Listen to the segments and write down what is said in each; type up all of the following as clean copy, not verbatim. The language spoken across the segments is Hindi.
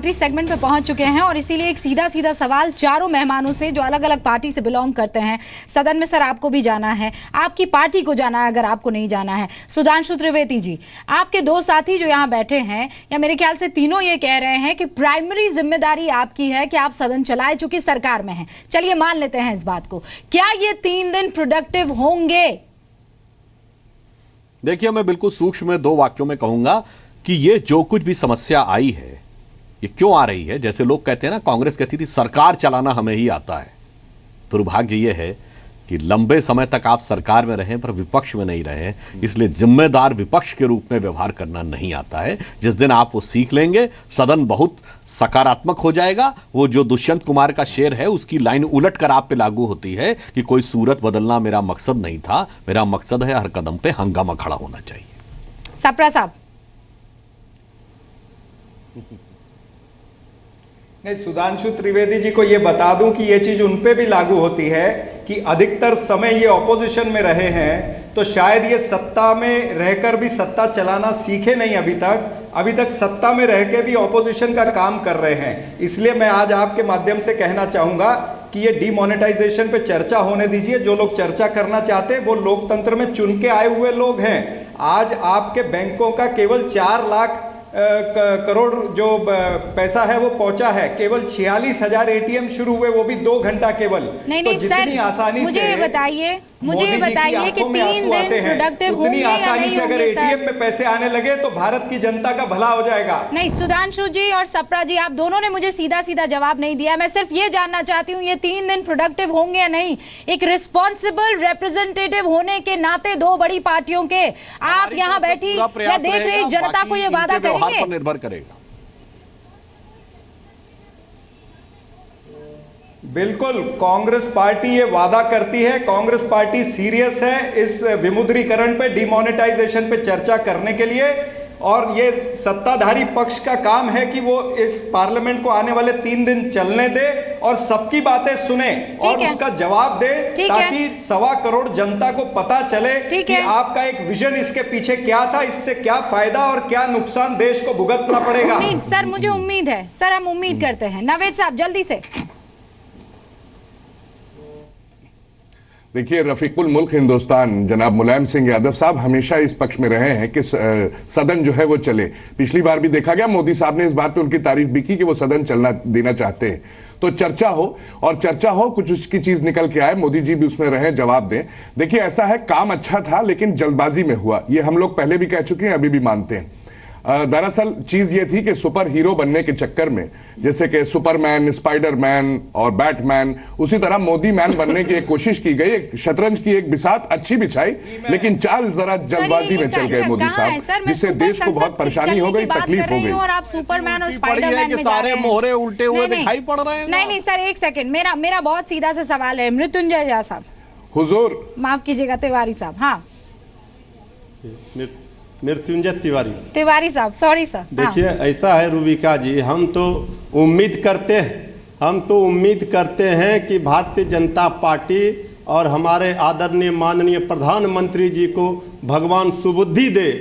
आखिरी सेगमेंट पे पहुंच चुके हैं और इसीलिए एक सीधा सीधा सवाल चारों मेहमानों से जो अलग अलग पार्टी से बिलोंग करते हैं सदन में। सर, आपको भी जाना है, आपकी पार्टी को जाना है अगर आपको नहीं जाना है। सुधांशु त्रिवेदी जी, आपके दो साथी जो यहाँ बैठे हैं, या मेरे ख्याल से तीनों ये कह रहे हैं कि प्राइमरी जिम्मेदारी आपकी है कि आप सदन चलाए, चूंकि सरकार में है। चलिए मान लेते हैं इस बात को। क्या ये 3 दिन प्रोडक्टिव होंगे? देखिए, मैं बिल्कुल सूक्ष्म में 2 वाक्यों में कहूंगा कि ये जो कुछ भी समस्या आई है, ये क्यों आ रही है। जैसे लोग कहते हैं ना, कांग्रेस कहती थी सरकार चलाना हमें ही आता है। दुर्भाग्य ये है कि लंबे समय तक आप सरकार में रहें पर विपक्ष में नहीं रहे, इसलिए जिम्मेदार विपक्ष के रूप में व्यवहार करना नहीं आता है। जिस दिन आप वो सीख लेंगे, सदन बहुत सकारात्मक हो जाएगा। वो जो दुष्यंत कुमार का शेर है, उसकी लाइन उलट कर आप पे लागू होती है कि कोई सूरत बदलना मेरा मकसद नहीं था, मेरा मकसद है हर कदम पे हंगामा खड़ा होना चाहिए। सप्रा साहब। नहीं, सुधांशु त्रिवेदी जी को ये बता दूं कि ये चीज उन पे भी लागू होती है कि अधिकतर समय ये ऑपोजिशन में रहे हैं, तो शायद ये सत्ता में रहकर भी सत्ता चलाना सीखे नहीं अभी तक सत्ता में रह के भी ऑपोजिशन का काम कर रहे हैं। इसलिए मैं आज आपके माध्यम से कहना चाहूंगा कि ये डीमोनेटाइजेशन पे चर्चा होने दीजिए। जो लोग चर्चा करना चाहते हैं वो लोकतंत्र में चुन के आए हुए लोग हैं। आज आपके बैंकों का केवल 4 लाख करोड़ जो पैसा है वो पहुंचा है। केवल 46,000 एटीएम शुरू हुए, वो भी 2 घंटा केवल। नहीं, तो जितनी आसानी मुझे से ये बताइए कि 3 दिन प्रोडक्टिव होंगे उतनी आसानी से अगर एटीएम एटीएम में पैसे आने लगे तो भारत की जनता का भला हो जाएगा। नहीं, सुधांशु जी और सप्रा जी, आप दोनों ने मुझे सीधा सीधा जवाब नहीं दिया। मैं सिर्फ ये जानना चाहती हूँ, ये 3 दिन प्रोडक्टिव होंगे या नहीं? एक रिस्पॉन्सिबल रिप्रेजेंटेटिव होने के नाते 2 बड़ी पार्टियों के आप यहाँ बैठी या देख रही जनता को ये वादा करेंगे? पर निर्भर करेगा। बिल्कुल, कांग्रेस पार्टी ये वादा करती है। कांग्रेस पार्टी सीरियस है इस विमुद्रीकरण पे, डिमोनेटाइजेशन पे चर्चा करने के लिए। और ये सत्ताधारी पक्ष का काम है कि वो इस पार्लियामेंट को आने वाले 3 दिन चलने दे और सबकी बातें सुने और उसका जवाब दे, ताकि 1.25 करोड़ जनता को पता चले कि आपका एक विजन इसके पीछे क्या था, इससे क्या फायदा और क्या नुकसान देश को भुगतना पड़ेगा। सर, मुझे उम्मीद है, सर हम उम्मीद करते हैं। नवेद साहब, जल्दी से। देखिए, रफीकुल मुल्क हिंदुस्तान जनाब मुलायम सिंह यादव साहब हमेशा इस पक्ष में रहे हैं कि सदन जो है वो चले। पिछली बार भी देखा गया, मोदी साहब ने इस बात पे उनकी तारीफ भी की कि वो सदन चलना देना चाहते हैं। तो चर्चा हो, और चर्चा हो, कुछ उसकी चीज निकल के आए, मोदी जी भी उसमें रहे, जवाब दें। देखिए, ऐसा है, काम अच्छा था लेकिन जल्दबाजी में हुआ, ये हम लोग पहले भी कह चुके हैं, अभी भी मानते हैं। दरअसल चीज ये थी कि सुपर हीरो बनने के चक्कर में, जैसे कि सुपरमैन, स्पाइडरमैन और बैटमैन, उसी तरह मोदी मैन बनने की एक कोशिश की गई। एक शतरंज की एक बिसात अच्छी बिछाई, लेकिन चाल जरा जल्दबाजी में चल गए मोदी साहब, जिससे देश को बहुत परेशानी हो गई, तकलीफ हो गई। और आप सुपरमैन और स्पाइडरमैन में सारे मोहरे उल्टे हुए दिखाई पड़ रहे हैं। नहीं सर, एक सेकंड, मेरा बहुत सीधा सा सवाल है। मृत्युंजय झा साहब, हुजूर माफ कीजिएगा, तिवारी साहब। हाँ, मृत्युंजय तिवारी साहब, सॉरी सर। देखिए, ऐसा है रूबिका जी, हम तो उम्मीद करते हैं कि भारतीय जनता पार्टी और हमारे आदरणीय माननीय प्रधानमंत्री जी को भगवान सुबुद्धि दे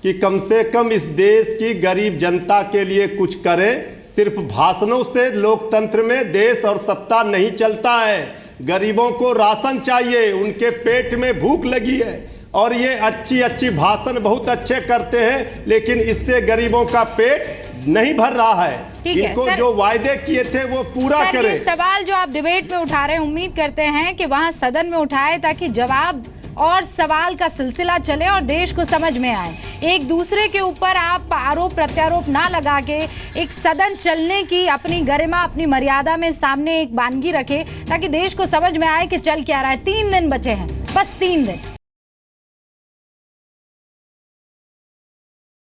कि कम से कम इस देश की गरीब जनता के लिए कुछ करें। सिर्फ भाषणों से लोकतंत्र में देश और सत्ता नहीं चलता है। गरीबों को राशन चाहिए, उनके पेट में भूख लगी है, और ये अच्छी भाषण बहुत अच्छे करते हैं, लेकिन इससे गरीबों का पेट नहीं भर रहा है। इनको जो वायदे किए थे वो पूरा करें। ये सवाल जो आप डिबेट में उठा रहे हैं, उम्मीद करते हैं कि वहां सदन में उठाए, ताकि जवाब और सवाल का सिलसिला चले और देश को समझ में आए। एक दूसरे के ऊपर आप आरोप प्रत्यारोप ना लगा के एक सदन चलने की अपनी गरिमा, अपनी मर्यादा में सामने एक वानगी रखे, ताकि देश को समझ में आए कि चल क्या रहा है। 3 दिन बचे हैं, बस 3 दिन।